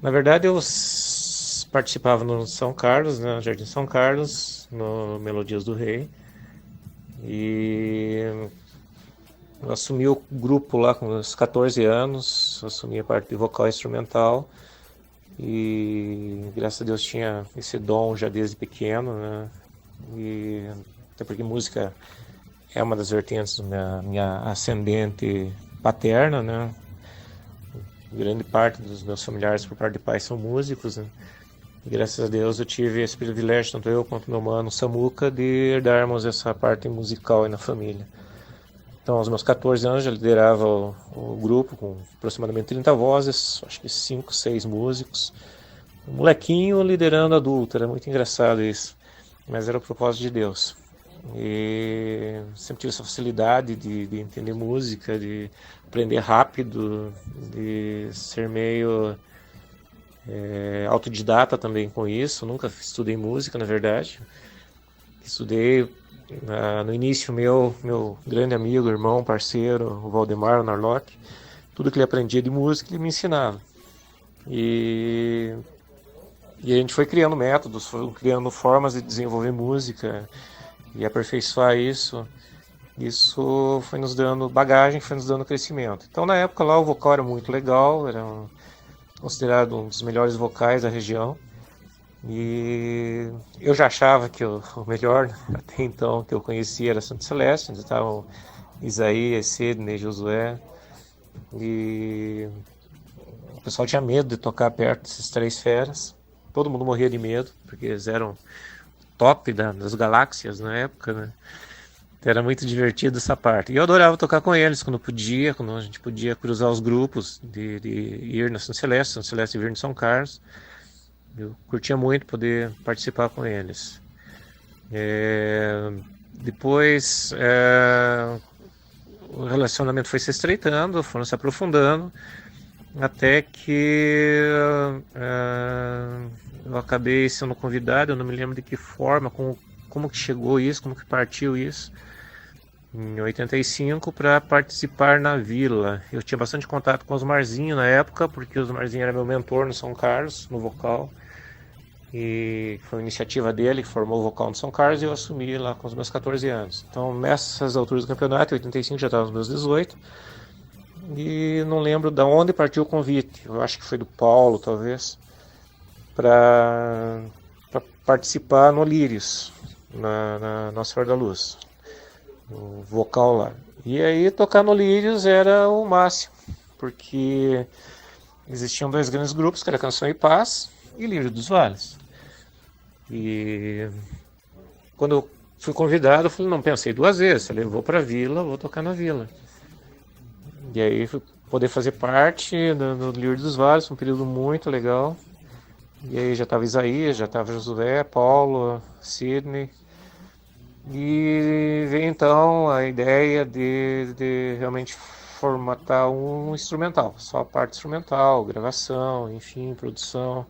Na verdade, participava no São Carlos, né, no Jardim São Carlos, no Melodias do Rei. E eu assumi o grupo lá com uns 14 anos, assumi a parte de vocal instrumental. E graças a Deus tinha esse dom já desde pequeno, né? E até porque música é uma das vertentes da minha ascendente paterna, né? Grande parte dos meus familiares por parte de pai são músicos, né? E graças a Deus eu tive esse privilégio, tanto eu quanto meu mano Samuca, de herdarmos essa parte musical aí na família. Então, aos meus 14 anos, já liderava o grupo com aproximadamente 30 vozes, acho que 5, 6 músicos. Um molequinho liderando adulto, era muito engraçado isso, mas era o propósito de Deus. E sempre tive essa facilidade de entender música, de aprender rápido, de ser meio autodidata também com isso. Nunca estudei música, na verdade. Estudei no início meu grande amigo, irmão, parceiro, o Valdemar Narlock. Tudo que ele aprendia de música, ele me ensinava. E, e a gente foi criando métodos, foi criando formas de desenvolver música e aperfeiçoar isso. Isso foi nos dando bagagem, foi nos dando crescimento. Então, na época lá, o vocal era muito legal, era considerado um dos melhores vocais da região. E eu já achava que o melhor até então que eu conhecia era Santo Celeste, onde estavam Isaías, Sidney, Josué. E o pessoal tinha medo de tocar perto desses três feras. Todo mundo morria de medo, porque eles eram top das galáxias na época, né? Então era muito divertido essa parte. E eu adorava tocar com eles quando podia, quando a gente podia cruzar os grupos de ir na São Celeste e vir no São Carlos. Eu curtia muito poder participar com eles. Depois o relacionamento foi se estreitando, foram se aprofundando, até que eu acabei sendo convidado, eu não me lembro de que forma, como que chegou isso, como que partiu isso, em 85 para participar na Vila. Eu tinha bastante contato com o Osmarzinho na época, porque o Osmarzinho era meu mentor no São Carlos, no vocal. E foi uma iniciativa dele que formou o vocal no São Carlos e eu assumi lá com os meus 14 anos. Então, nessas alturas do campeonato, em 85 já estava nos meus 18. E não lembro de onde partiu o convite. Eu acho que foi do Paulo, talvez, para participar no Lírios, na Nossa Senhora da Luz, o vocal lá. E aí tocar no Lírios era o máximo, porque existiam dois grandes grupos, que era Canção e Paz e Lírio dos Vales. E quando eu fui convidado, eu falei, não, pensei duas vezes, falei, vou para a Vila, vou tocar na Vila. E aí fui poder fazer parte do Lírio dos Vales, um período muito legal. E aí já estava Isaías, já estava Josué, Paulo, Sidney. E veio então a ideia de realmente formatar um instrumental, só a parte instrumental, gravação, enfim, produção.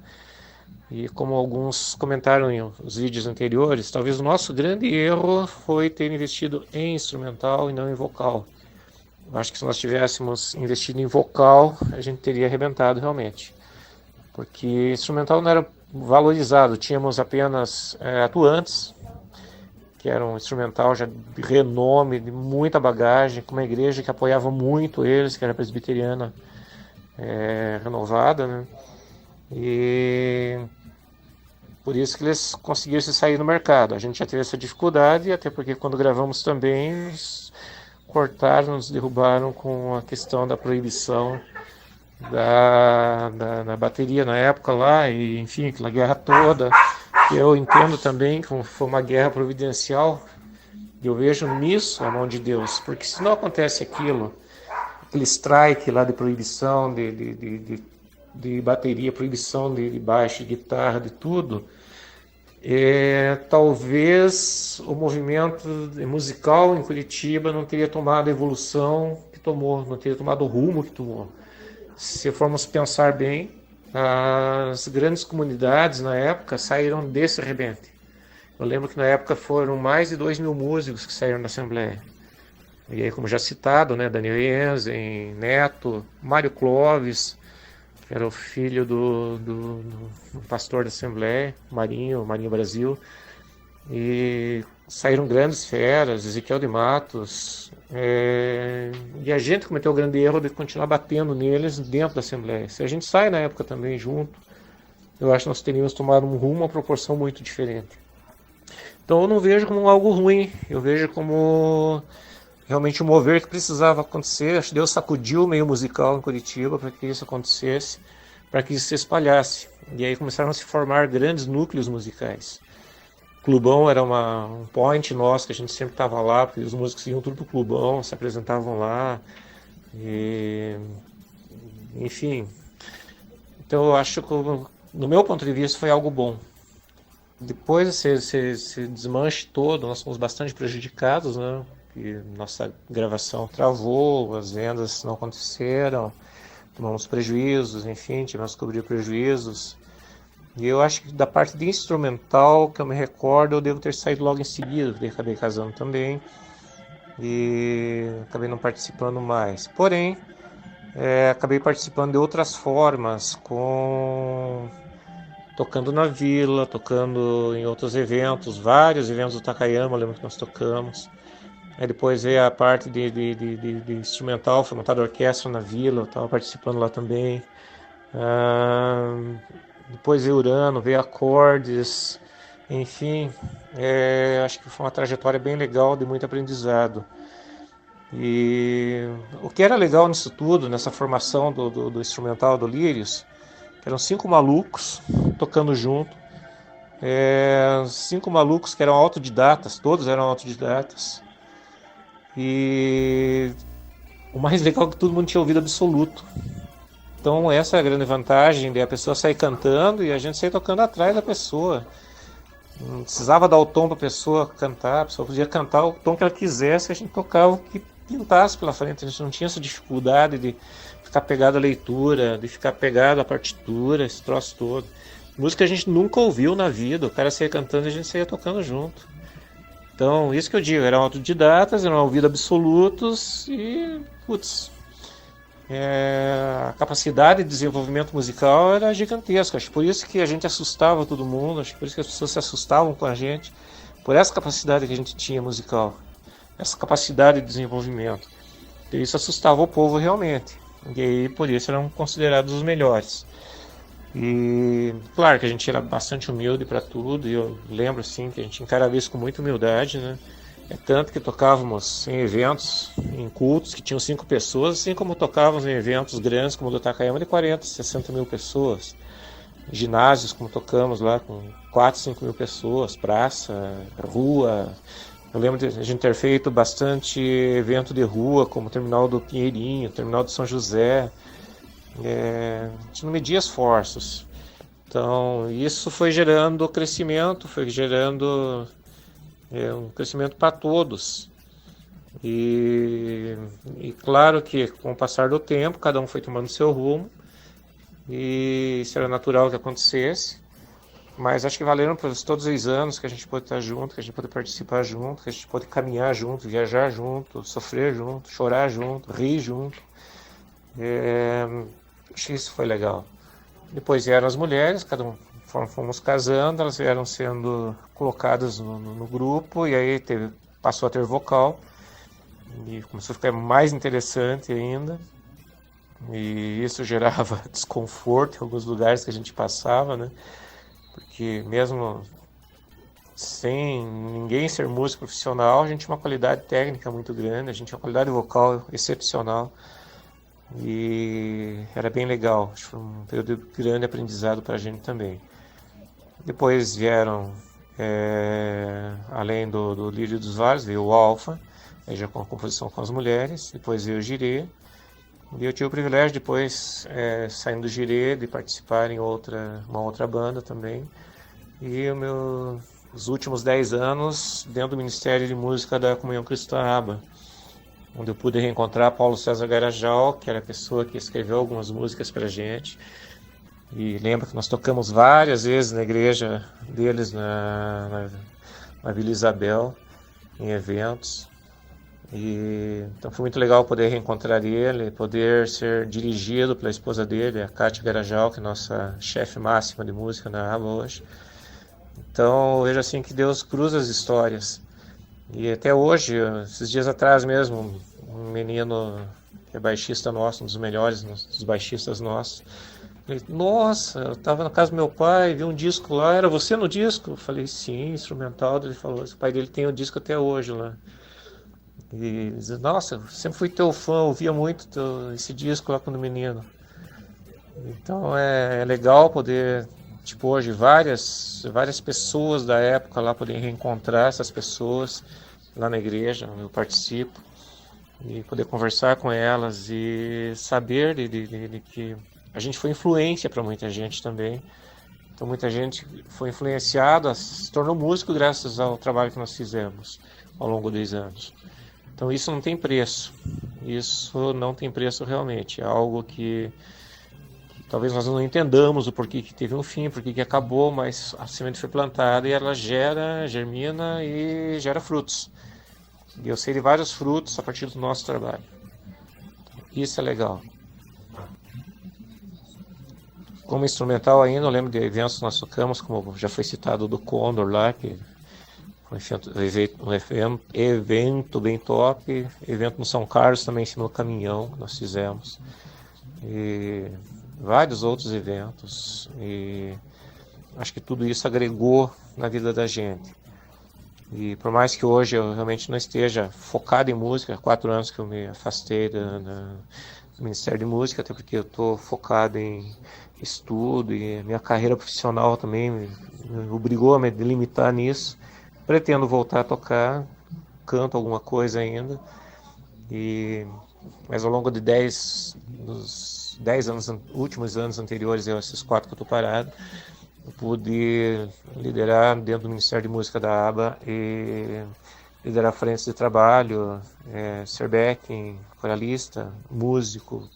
E como alguns comentaram em os vídeos anteriores, talvez o nosso grande erro foi ter investido em instrumental e não em vocal. Eu acho que se nós tivéssemos investido em vocal, a gente teria arrebentado realmente. Porque instrumental não era valorizado, tínhamos apenas atuantes, que era um instrumental já de renome, de muita bagagem, com uma igreja que apoiava muito eles, que era presbiteriana renovada, né? E por isso que eles conseguiram se sair no mercado. A gente já teve essa dificuldade, até porque quando gravamos também, nos cortaram, nos derrubaram com a questão da proibição da bateria na época lá, e enfim, aquela guerra toda. Eu entendo também que foi uma guerra providencial, e eu vejo nisso a mão de Deus, porque se não acontece aquilo, aquele strike lá de proibição de bateria, proibição de baixo, de guitarra, de tudo, talvez o movimento musical em Curitiba não teria tomado a evolução que tomou, não teria tomado o rumo que tomou. Se formos pensar bem, as grandes comunidades na época saíram desse rebente. Eu lembro que na época foram mais de 2.000 músicos que saíram da Assembleia. E aí, como já citado, né, Daniel Jensen, Neto, Mário Clóvis, que era o filho do pastor da Assembleia, Marinho Brasil, e saíram grandes feras, Ezequiel de Matos, e a gente cometeu o grande erro de continuar batendo neles dentro da Assembleia. Se a gente sai na época também junto, eu acho que nós teríamos tomado um rumo, uma proporção muito diferente. Então eu não vejo como algo ruim, eu vejo como realmente um mover que precisava acontecer. Acho que Deus sacudiu o meio musical em Curitiba para que isso acontecesse, para que isso se espalhasse. E aí começaram a se formar grandes núcleos musicais. O Clubão era um point nosso, que a gente sempre estava lá, porque os músicos iam tudo pro Clubão, se apresentavam lá. E, enfim, então eu acho que, no meu ponto de vista, foi algo bom. Depois desse desmanche todo, nós fomos bastante prejudicados, né? E nossa gravação travou, as vendas não aconteceram, tomamos prejuízos, enfim, tivemos que cobrir prejuízos. E eu acho que da parte de instrumental, que eu me recordo, eu devo ter saído logo em seguida, porque acabei casando também e acabei não participando mais. Porém, acabei participando de outras formas, tocando na vila, tocando em outros eventos, vários eventos do Takayama, eu lembro que nós tocamos. Aí depois veio a parte de instrumental, foi montada orquestra na vila, eu estava participando lá também. Depois veio Urano, veio Acordes, enfim, acho que foi uma trajetória bem legal, de muito aprendizado. E o que era legal nisso tudo, nessa formação do instrumental do Lírios, eram 5 malucos tocando junto, 5 malucos que eram autodidatas, todos eram autodidatas. E o mais legal é que todo mundo tinha ouvido absoluto. Então essa é a grande vantagem de a pessoa sair cantando e a gente sair tocando atrás da pessoa. Não precisava dar o tom para a pessoa cantar, a pessoa podia cantar o tom que ela quisesse, a gente tocava o que pintasse pela frente. A gente não tinha essa dificuldade de ficar pegado à leitura, de ficar pegado à partitura, esse troço todo. Música que a gente nunca ouviu na vida, o cara saía cantando e a gente saía tocando junto. Então, isso que eu digo, eram autodidatas, eram ouvidos absolutos e, putz, a capacidade de desenvolvimento musical era gigantesca. Acho que por isso que a gente assustava todo mundo, acho que por isso que as pessoas se assustavam com a gente, por essa capacidade que a gente tinha musical, essa capacidade de desenvolvimento. E isso assustava o povo realmente, e aí por isso eram considerados os melhores. E claro que a gente era bastante humilde para tudo, e eu lembro assim que a gente encarava isso com muita humildade, né? É tanto que tocávamos em eventos, em cultos que tinham 5 pessoas, assim como tocávamos em eventos grandes como o do Takayama de 40, 60 mil pessoas. Ginásios como tocamos lá com 4, 5 mil pessoas, praça, rua. Eu lembro de a gente ter feito bastante evento de rua, como o Terminal do Pinheirinho, o Terminal do São José. A gente não media esforços. Então isso foi gerando crescimento, foi gerando um crescimento para todos. E claro que com o passar do tempo, cada um foi tomando seu rumo, e isso era natural que acontecesse, mas acho que valeram todos os anos que a gente pôde estar junto, que a gente pôde participar junto, que a gente pôde caminhar junto, viajar junto, sofrer junto, chorar junto, rir junto. Acho que isso foi legal. Depois vieram as mulheres, cada um fomos casando, elas vieram sendo colocadas no grupo, e aí passou a ter vocal, e começou a ficar mais interessante ainda, e isso gerava desconforto em alguns lugares que a gente passava, né? Porque mesmo sem ninguém ser músico profissional, a gente tinha uma qualidade técnica muito grande, a gente tinha uma qualidade vocal excepcional, e era bem legal. Acho que foi um período de grande aprendizado para a gente também. Depois vieram, além do Lírio dos Vales, veio o Alfa, aí já com a composição com as mulheres. Depois veio o Girê, e eu tive o privilégio depois, saindo do Girê, de participar em uma outra banda também. E os últimos 10 anos dentro do Ministério de Música da Comunhão Cristã ABA, onde eu pude reencontrar Paulo César Garajal, que era a pessoa que escreveu algumas músicas para a gente. E lembro que nós tocamos várias vezes na igreja deles, na Vila Isabel, em eventos. Então foi muito legal poder reencontrar ele, poder ser dirigido pela esposa dele, a Kátia Garajal, que é nossa chefe máxima de música na ABBA hoje. Então eu vejo assim que Deus cruza as histórias. E até hoje, esses dias atrás mesmo, um menino que é baixista nosso, um dos melhores dos baixistas nossos, falei, nossa, eu estava na casa do meu pai, vi um disco lá, era você no disco? Eu falei, sim, instrumental. Ele falou, o pai dele tem o disco até hoje lá. E ele disse, nossa, sempre fui teu fã, ouvia muito esse disco lá quando menino. Então é legal poder, tipo, hoje várias pessoas da época lá poderem reencontrar essas pessoas lá na igreja, eu participo, e poder conversar com elas e saber de que a gente foi influência para muita gente também. Então muita gente foi influenciada, se tornou músico graças ao trabalho que nós fizemos ao longo dos anos. Então isso não tem preço, isso não tem preço realmente, é algo que talvez nós não entendamos o porquê que teve um fim, porquê que acabou, mas a semente foi plantada e ela germina e gera frutos. E eu sei de vários frutos a partir do nosso trabalho. Isso é legal. Como instrumental ainda, eu lembro de eventos que nós tocamos, como já foi citado do Condor lá, que foi um evento bem top. Evento no São Carlos também em cima do caminhão que nós fizemos. E vários outros eventos. E acho que tudo isso agregou na vida da gente. E por mais que hoje eu realmente não esteja focado em música, há 4 anos que eu me afastei do Ministério de Música, até porque eu estou focado em estudo e minha carreira profissional também me obrigou a me delimitar nisso. Pretendo voltar a tocar, canto alguma coisa ainda, mas ao longo de dos 10 anos, últimos anos anteriores, esses 4 que eu estou parado, eu pude liderar dentro do Ministério de Música da ABBA e liderar frentes de trabalho, ser backing, coralista, músico,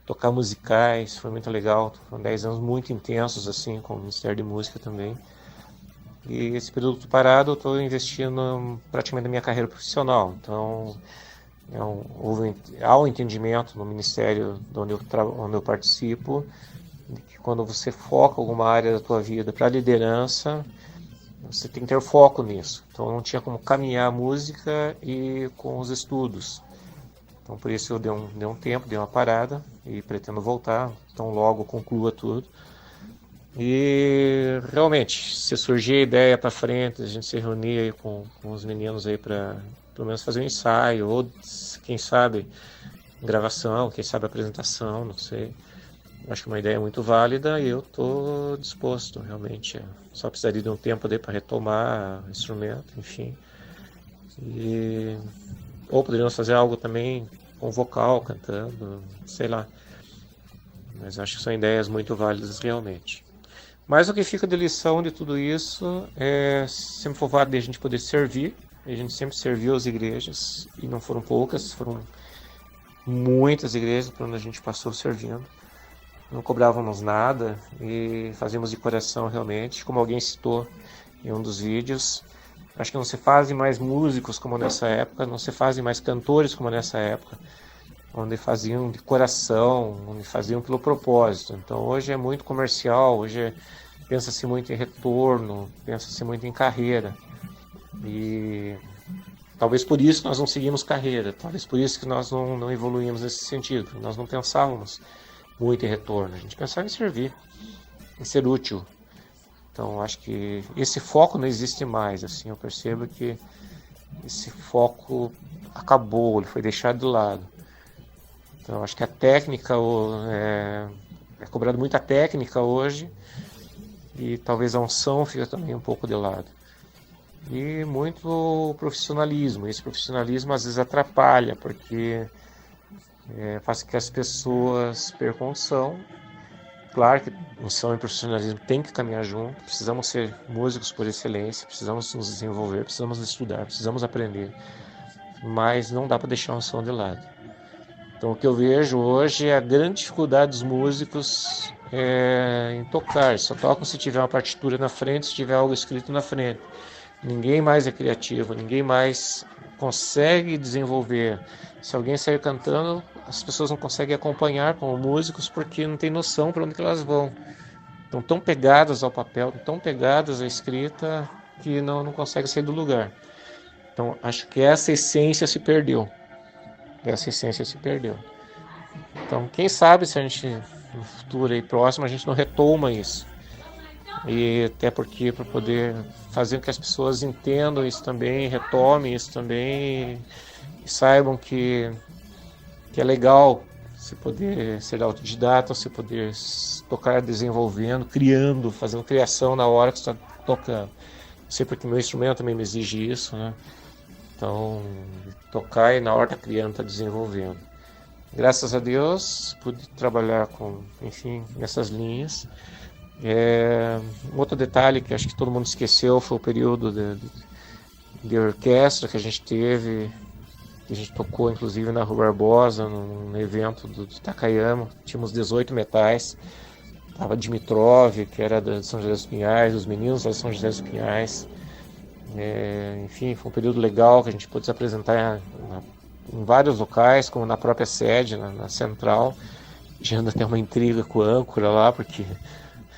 tocar musicais, foi muito legal. Foram 10 anos muito intensos assim com o Ministério de Música também. E esse período parado eu estou investindo praticamente na minha carreira profissional. Então há um entendimento no Ministério onde eu participo, de que quando você foca alguma área da tua vida para liderança, você tem que ter foco nisso. Então não tinha como caminhar a música e com os estudos. Então por isso eu dei um tempo, dei uma parada e pretendo voltar, então logo conclua tudo. E realmente, se surgir a ideia para frente, a gente se reunir aí com os meninos aí para pelo menos fazer um ensaio, ou quem sabe gravação, quem sabe apresentação, não sei. Acho que é uma ideia muito válida e eu estou disposto, realmente. Só precisaria de um tempo para retomar o instrumento, enfim. Ou poderíamos fazer algo também com vocal, cantando, sei lá. Mas acho que são ideias muito válidas realmente. Mas o que fica de lição de tudo isso é sempre foi o fato de a gente poder servir. A gente sempre serviu as igrejas, e não foram poucas, foram muitas igrejas por onde a gente passou servindo. Não cobrávamos nada e fazíamos de coração realmente, como alguém citou em um dos vídeos. Acho que não se fazem mais músicos como nessa época, não se fazem mais cantores como nessa época, onde faziam de coração, onde faziam pelo propósito. Então hoje é muito comercial, hoje pensa-se muito em retorno, pensa-se muito em carreira. E talvez por isso nós não seguimos carreira, talvez por isso que nós não evoluímos nesse sentido. Nós não pensávamos muito em retorno, a gente pensava em servir, em ser útil. Então acho que esse foco não existe mais, assim, eu percebo que esse foco acabou, ele foi deixado de lado. Então acho que a técnica é cobrado muita técnica hoje e talvez a unção fica também um pouco de lado. E muito profissionalismo, esse profissionalismo às vezes atrapalha, porque faz com que as pessoas percam a unção. Claro que unção e profissionalismo tem que caminhar junto, precisamos ser músicos por excelência, precisamos nos desenvolver, precisamos estudar, precisamos aprender, mas não dá para deixar a unção de lado. Então o que eu vejo hoje é a grande dificuldade dos músicos em tocar, só tocam se tiver uma partitura na frente, se tiver algo escrito na frente. Ninguém mais é criativo, ninguém mais consegue desenvolver. Se alguém sair cantando, as pessoas não conseguem acompanhar como músicos porque não tem noção para onde que elas vão. Estão tão pegadas ao papel, tão pegadas à escrita que não conseguem sair do lugar. Então, acho que essa essência se perdeu. Essa essência se perdeu. Então, quem sabe se a gente, no futuro aí próximo, a gente não retoma isso. E até porque para poder fazer com que as pessoas entendam isso também, retomem isso também e saibam que é legal você poder ser autodidata, você poder tocar desenvolvendo, criando, fazendo criação na hora que você está tocando. Não sei porque meu instrumento também me exige isso, né? Então, tocar e na hora está criando, está desenvolvendo. Graças a Deus, pude trabalhar com, enfim, nessas linhas. Um outro detalhe que acho que todo mundo esqueceu foi o período de orquestra que a gente teve, que a gente tocou inclusive na Rua Barbosa, num evento do Takayama. Tínhamos 18 metais. Tava Dimitrov, que era de São José dos Pinhais, os meninos lá de São José dos Pinhais. Enfim, foi um período legal que a gente pôde se apresentar em vários locais, como na própria sede, na central. Gerando até uma intriga com o âncora lá, porque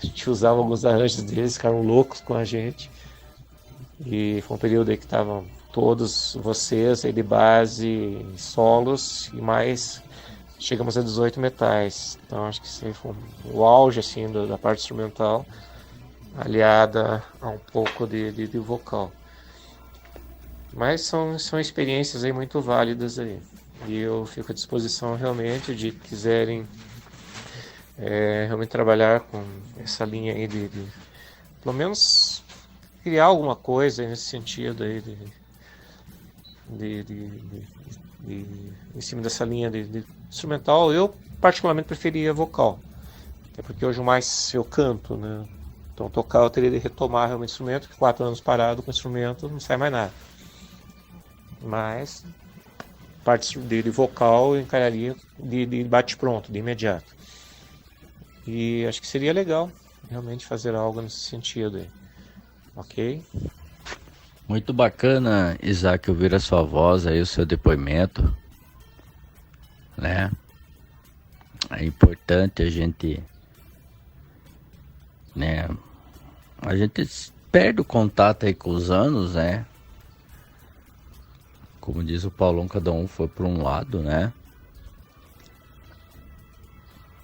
a gente usava alguns arranjos deles, ficaram loucos com a gente. E foi um período aí que estavam todos vocês aí de base, solos e mais. Chegamos a 18 metais. Então acho que isso aí foi o auge assim, da parte instrumental, aliada a um pouco de vocal. Mas são experiências aí muito válidas aí. E eu fico à disposição realmente de que quiserem realmente trabalhar com essa linha aí de pelo menos criar alguma coisa nesse sentido aí em cima dessa linha de instrumental. Eu particularmente preferia vocal, até porque hoje mais eu canto, né? Então tocar eu teria de retomar realmente o instrumento, que 4 anos parado com o instrumento não sai mais nada. Mas parte de vocal eu encararia de bate-pronto, de imediato. E acho que seria legal realmente fazer algo nesse sentido aí. Ok? Muito bacana, Isaac, ouvir a sua voz aí, o seu depoimento, né? É importante a gente, né? A gente perde o contato aí com os anos, né? Como diz o Paulão, cada um foi para um lado, né?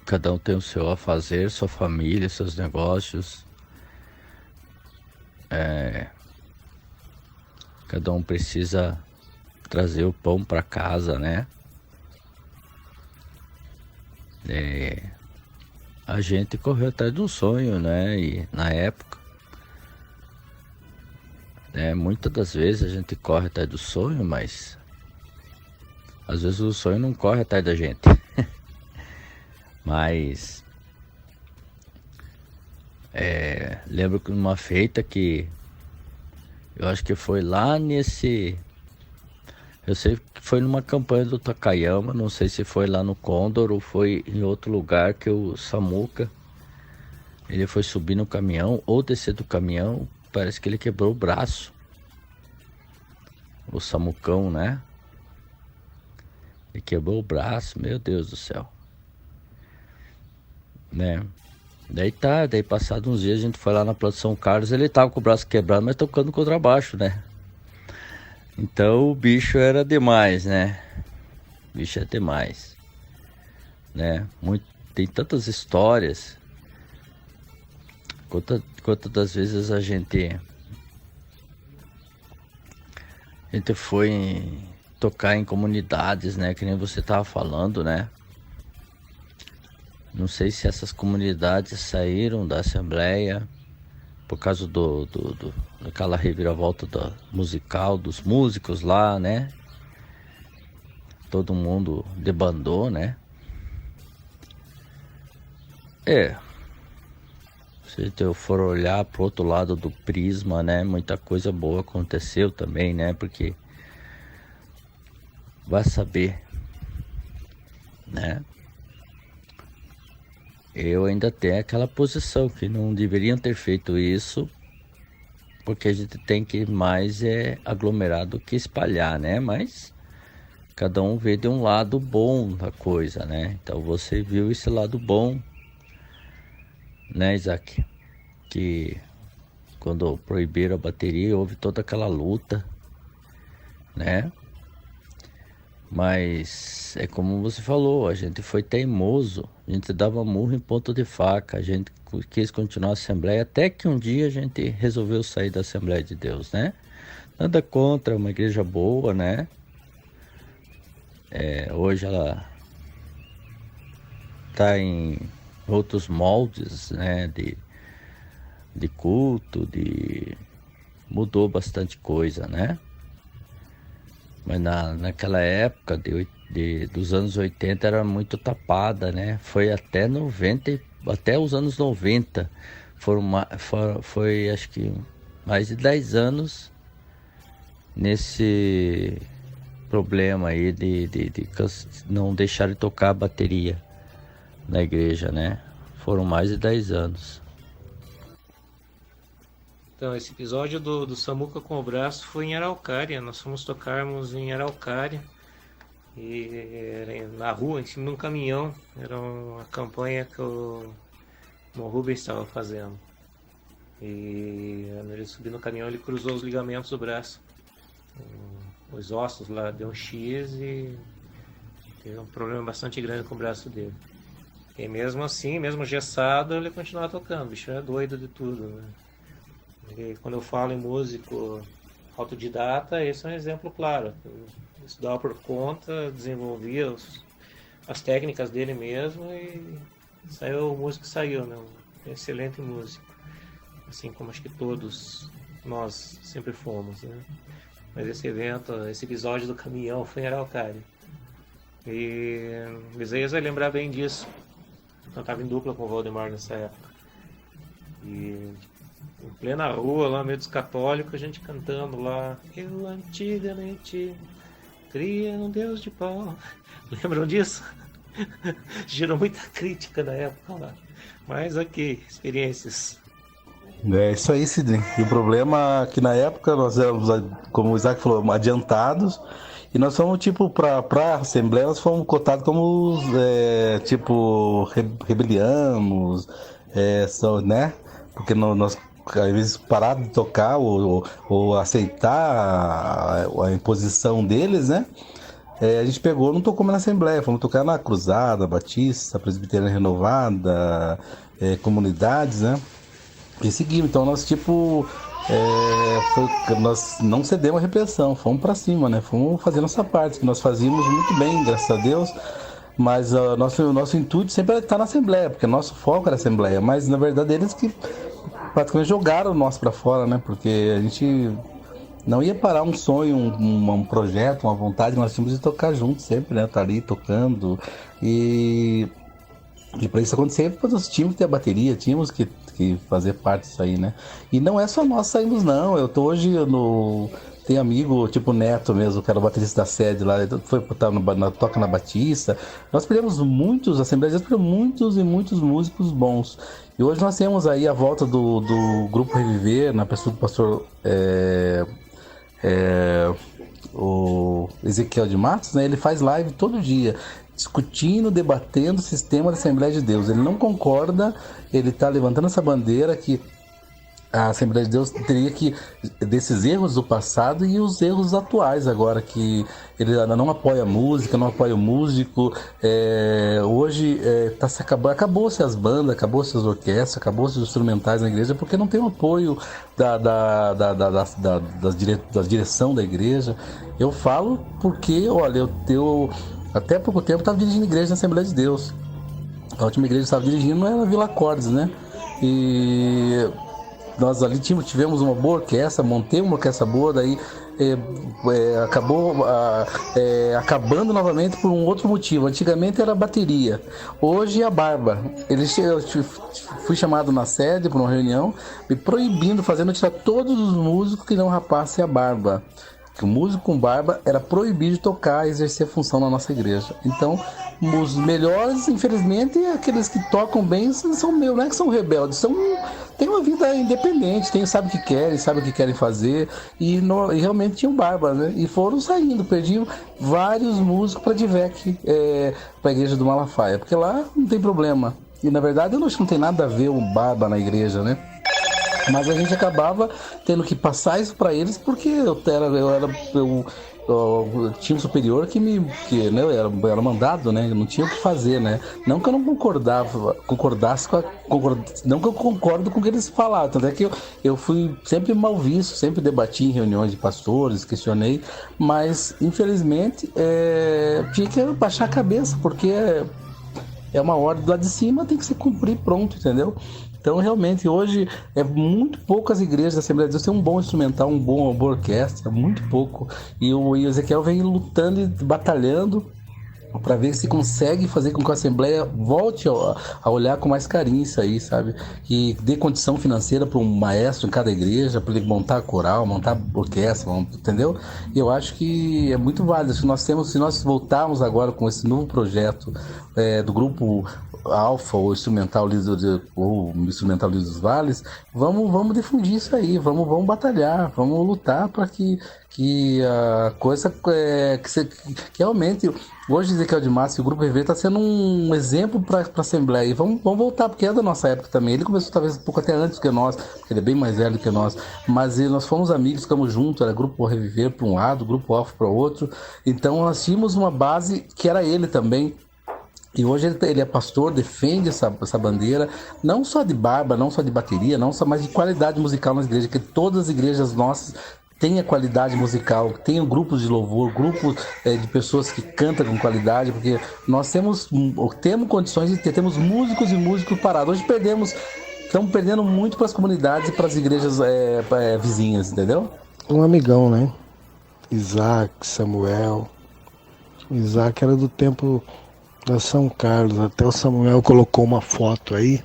Cada um tem o seu a fazer, sua família, seus negócios. Cada um precisa trazer o pão para casa, né? A gente correu atrás de um sonho, né? E na época, muitas das vezes a gente corre atrás do sonho, mas às vezes o sonho não corre atrás da gente. Mas lembro que numa feita que eu acho que foi lá nesse. Eu sei que foi numa campanha do Takayama, não sei se foi lá no Condor ou foi em outro lugar, que o Samuca, ele foi subir no caminhão ou descer do caminhão, parece que ele quebrou o braço. O Samucão, né? Ele quebrou o braço, meu Deus do céu. Né? Daí passado uns dias a gente foi lá na Planta São Carlos, ele tava com o braço quebrado, mas tocando contrabaixo, né? Então o bicho era demais, né? O bicho é demais, né? Tem tantas histórias. Quantas das vezes a gente foi tocar em comunidades, né? Que nem você tava falando, né? Não sei se essas comunidades saíram da Assembleia por causa daquela reviravolta musical dos músicos lá, né? Todo mundo debandou, né? Se eu for olhar pro outro lado do prisma, né? Muita coisa boa aconteceu também, né? Porque vai saber, né? Eu ainda tenho aquela posição que não deveriam ter feito isso, porque a gente tem que mais aglomerar do que espalhar, né? Mas cada um vê de um lado bom da coisa, né? Então você viu esse lado bom, né, Isaac? Que quando proibiram a bateria, houve toda aquela luta, né? Mas é como você falou, a gente foi teimoso, a gente dava murro em ponta de faca, a gente quis continuar a Assembleia, até que um dia a gente resolveu sair da Assembleia de Deus, né? Nada contra, uma igreja boa, né? Hoje ela está em outros moldes, né? De culto, mudou bastante coisa, né? Mas naquela época dos anos 80 era muito tapada, né? Foi até 90, até os anos 90 foi acho que mais de 10 anos nesse problema aí de não deixar de tocar a bateria na igreja, né? Foram mais de 10 anos. Então, esse episódio do Samuca com o braço foi em Araucária. Nós fomos tocarmos em Araucária. E na rua, em cima de um caminhão. Era uma campanha que o Rubens estava fazendo. E ele subiu no caminhão, ele cruzou os ligamentos do braço. Os ossos lá deu um X e teve um problema bastante grande com o braço dele. E mesmo assim, mesmo gessado, ele continuava tocando. O bicho é doido de tudo, né? E quando eu falo em músico autodidata, esse é um exemplo claro. Eu estudava por conta, desenvolvia as técnicas dele mesmo e saiu o músico que saiu, né? Um excelente músico. Assim como acho que todos nós sempre fomos, né? Mas esse evento, esse episódio do caminhão foi em Araucária. E o Isaías vai lembrar bem disso. Eu cantava em dupla com o Valdemar nessa época. E em plena rua, lá meio dos católicos, a gente cantando lá. Eu antigamente cria um Deus de pau. Lembram disso? Gerou muita crítica na época lá. Mas ok, experiências. É isso aí, Sidney. E o problema é que na época nós éramos, como o Isaac falou, adiantados. E nós fomos, tipo, pra Assembleia, nós fomos cotados como, rebeliamos, né? Porque nós, às vezes, parar de tocar ou aceitar a imposição deles, né? A gente pegou, não tocou mais na Assembleia, fomos tocar na Cruzada, Batista, Presbiteriana Renovada, comunidades, né? E seguimos, então nós nós não cedemos à repressão, fomos para cima, né? Fomos fazer nossa parte, que nós fazíamos muito bem, graças a Deus, mas nosso intuito sempre era estar na Assembleia, porque nosso foco era a Assembleia, mas na verdade eles que praticamente jogaram nós para fora, né? Porque a gente não ia parar um sonho, um projeto, uma vontade, nós tínhamos de tocar juntos sempre, né? Estar ali tocando e para isso acontecer, nós tínhamos que ter a bateria, tínhamos que fazer parte disso aí, né? E não é só nós saímos, não. Eu tô hoje tem amigo, tipo o Neto mesmo, que era o baterista da sede lá, foi toca na Batista. Nós perdemos muitos, assembleias, perdemos muitos e muitos músicos bons. E hoje nós temos aí a volta do Grupo Reviver, na pessoa do pastor o Ezequiel de Matos, né? Ele faz live todo dia, discutindo, debatendo o sistema da Assembleia de Deus. Ele não concorda, ele está levantando essa bandeira que a Assembleia de Deus teria que, desses erros do passado e os erros atuais agora, que ele não apoia a música, não apoia o músico. Hoje acabou-se as bandas, acabou-se as orquestras, acabou-se os instrumentais na igreja, porque não tem o apoio da direção da igreja. Eu falo porque, olha, eu até pouco tempo estava dirigindo igreja na Assembleia de Deus. A última igreja que estava dirigindo era a Vila Cordes, né? E nós ali tivemos uma boa orquestra, montei uma orquestra boa, daí acabou acabando novamente por um outro motivo. Antigamente era a bateria, hoje é a barba. Eu fui chamado na sede para uma reunião, me proibindo, fazendo tirar todos os músicos que não rapassem a barba. Que o músico com barba era proibido de tocar e exercer função na nossa igreja. Então, os melhores, infelizmente, aqueles que tocam bem são meus, não é que são rebeldes, tem uma vida independente, sabe o que querem, sabe o que querem fazer, e realmente tinha um Barba, né? E foram saindo, perdiam vários músicos para Divec, para a igreja do Malafaia, porque lá não tem problema. E na verdade eu acho que não tem nada a ver um Barba na igreja, né? Mas a gente acabava tendo que passar isso para eles, porque eu tinha um superior né, eu era mandado, né? Eu não tinha o que fazer, né? Não que eu não concordasse não que eu concordo com o que eles falavam, tanto é que eu fui sempre mal visto, sempre debati em reuniões de pastores, questionei, mas infelizmente tinha que baixar a cabeça, porque é uma ordem lá de cima, tem que se cumprir, pronto, entendeu? Então, realmente, hoje, muito poucas igrejas da Assembleia de Deus têm um bom instrumental, uma boa orquestra, muito pouco. E o Ezequiel vem lutando e batalhando para ver se consegue fazer com que a Assembleia volte a olhar com mais carinho isso aí, sabe? E dê condição financeira para um maestro em cada igreja, para ele montar coral, montar orquestra, entendeu? E eu acho que é muito válido. Se nós voltarmos agora com esse novo projeto do grupo Alfa ou Instrumental Líder dos Vales, vamos difundir isso aí, vamos batalhar, vamos lutar para que a coisa que realmente hoje Ezequiel de Massa e o Grupo RV está sendo um exemplo para a Assembleia, e vamos voltar, porque é da nossa época também. Ele começou talvez um pouco até antes que nós, porque ele é bem mais velho que nós, mas nós fomos amigos, ficamos juntos, era Grupo Reviver para um lado, Grupo Alfa para o outro, então nós tínhamos uma base que era ele também. E hoje ele é pastor, defende essa bandeira, não só de barba, não só de bateria, mas de qualidade musical nas igrejas, que todas as igrejas nossas têm a qualidade musical, tenham grupos de louvor, grupos de pessoas que cantam com qualidade, porque nós temos condições de temos músicos e músicos parados. Hoje estamos perdendo muito para as comunidades e para as igrejas vizinhas, entendeu? Um amigão, né? Isaac, Samuel. O Isaac era do tempo da São Carlos, até o Samuel colocou uma foto aí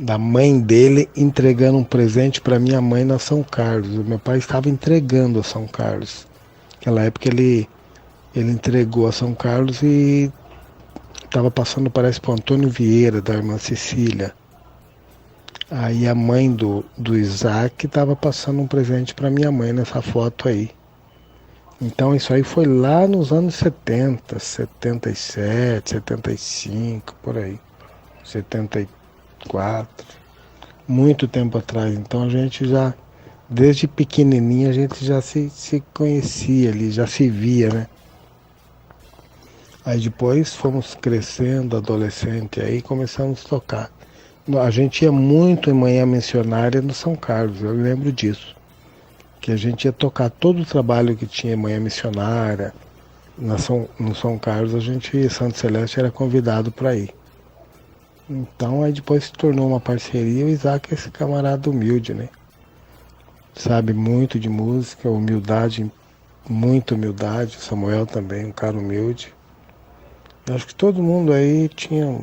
da mãe dele entregando um presente para minha mãe na São Carlos. O meu pai estava entregando a São Carlos. Naquela época ele entregou a São Carlos e estava passando, parece, para o Antônio Vieira, da irmã Cecília. Aí a mãe do Isaac estava passando um presente para minha mãe nessa foto aí. Então isso aí foi lá nos anos 70, 77, 75, por aí, 74, muito tempo atrás. Então a gente já, desde pequenininho, a gente já se conhecia ali, já se via, né? Aí depois fomos crescendo, adolescente, aí começamos a tocar. A gente ia muito em manhã missionária no São Carlos, eu lembro disso. Que a gente ia tocar todo o trabalho que tinha em manhã missionária, no São Carlos, Santo Celeste era convidado para ir. Então aí depois se tornou uma parceria, o Isaac é esse camarada humilde, né? Sabe muito de música, humildade, muita humildade, o Samuel também, um cara humilde. Eu acho que todo mundo aí tinha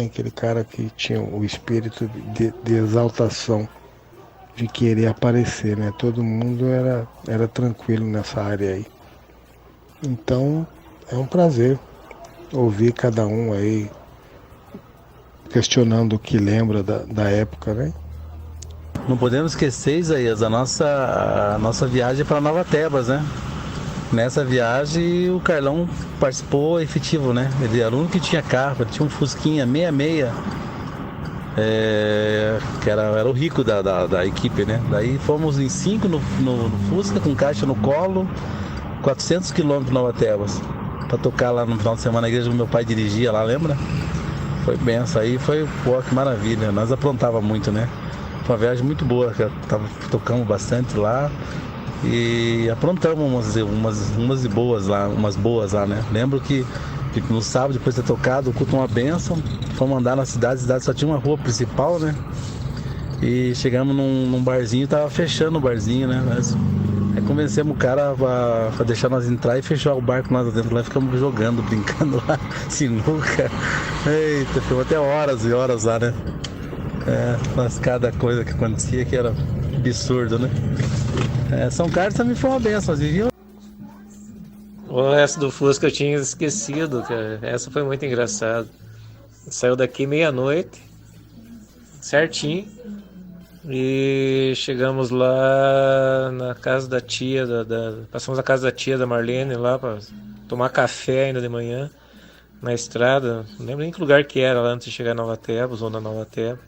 aquele cara que tinha o espírito de exaltação, de querer aparecer, né? Todo mundo era tranquilo nessa área aí. Então, é um prazer ouvir cada um aí questionando o que lembra da época, né? Não podemos esquecer, Isaías, a nossa viagem para Nova Tebas, né? Nessa viagem o Carlão participou efetivo, né? Ele era o único que tinha carro, ele tinha um Fusquinha 66, que era o rico da equipe, né? Daí fomos em 5 no Fusca, com caixa no colo, 400 quilômetros de Nova Tebas, para tocar lá no final de semana na igreja que meu pai dirigia lá, lembra? Foi benção, aí foi, pô, que maravilha, nós aprontava muito, né? Foi uma viagem muito boa, tocamos bastante lá e aprontamos umas boas lá, né? Lembro que no sábado, depois de ter tocado, o culto uma bênção, fomos andar na cidade, só tinha uma rua principal, né? E chegamos num barzinho, tava fechando o barzinho, né? Aí convencemos o cara pra deixar nós entrar e fechar o bar com nós dentro lá, ficamos jogando, brincando lá, sinuca. Eita, ficamos até horas e horas lá, né? Mas cada coisa que acontecia que era absurdo, né? São Carlos também foi uma bênção, vocês viram? O resto do Fusca eu tinha esquecido, cara. Essa foi muito engraçada. Saiu daqui meia-noite, certinho. E chegamos lá na casa da tia, passamos na casa da tia da Marlene lá para tomar café ainda de manhã, na estrada, não lembro nem que lugar que era lá antes de chegar a Nova Teba, zona Nova Teba.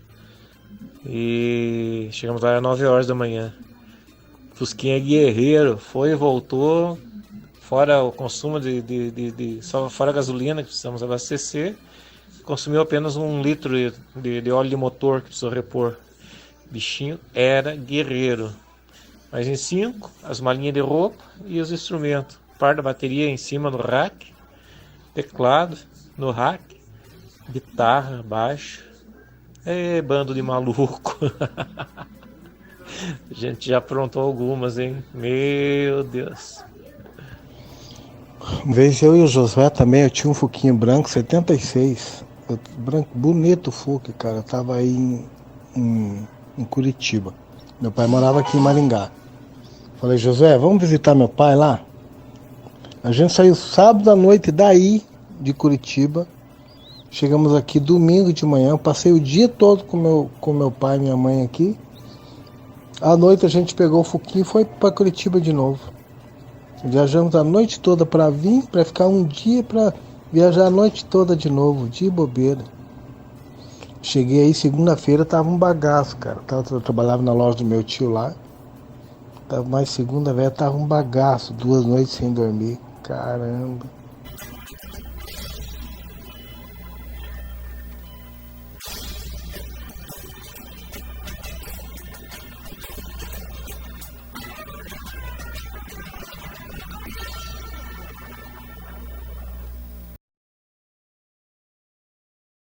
E chegamos lá às 9 horas da manhã. Fusquinha guerreiro, foi e voltou, fora o consumo só fora a gasolina que precisamos abastecer, consumiu apenas 1 litro de óleo de motor que precisou repor. Bichinho era guerreiro. Mas em 5, as malinhas de roupa e os instrumentos. Par da bateria em cima no rack, teclado no rack, guitarra, baixo. Bando de maluco. A gente já aprontou algumas, hein? Meu Deus. Uma vez eu e o Josué também, eu tinha um Fuquinho branco, 76. Branco, bonito o Fuque, cara. Eu tava aí em Curitiba. Meu pai morava aqui em Maringá. Falei, Josué, vamos visitar meu pai lá? A gente saiu sábado à noite daí, de Curitiba. Chegamos aqui domingo de manhã. Passei o dia todo com meu pai e minha mãe aqui. À noite a gente pegou o Fuquinho e foi para Curitiba de novo. Viajamos a noite toda para vir, para ficar um dia, para viajar a noite toda de novo, de bobeira. Cheguei aí segunda-feira, tava um bagaço, cara. Eu trabalhava na loja do meu tio lá. Tava mais segunda-feira, tava um bagaço, 2 noites sem dormir. Caramba.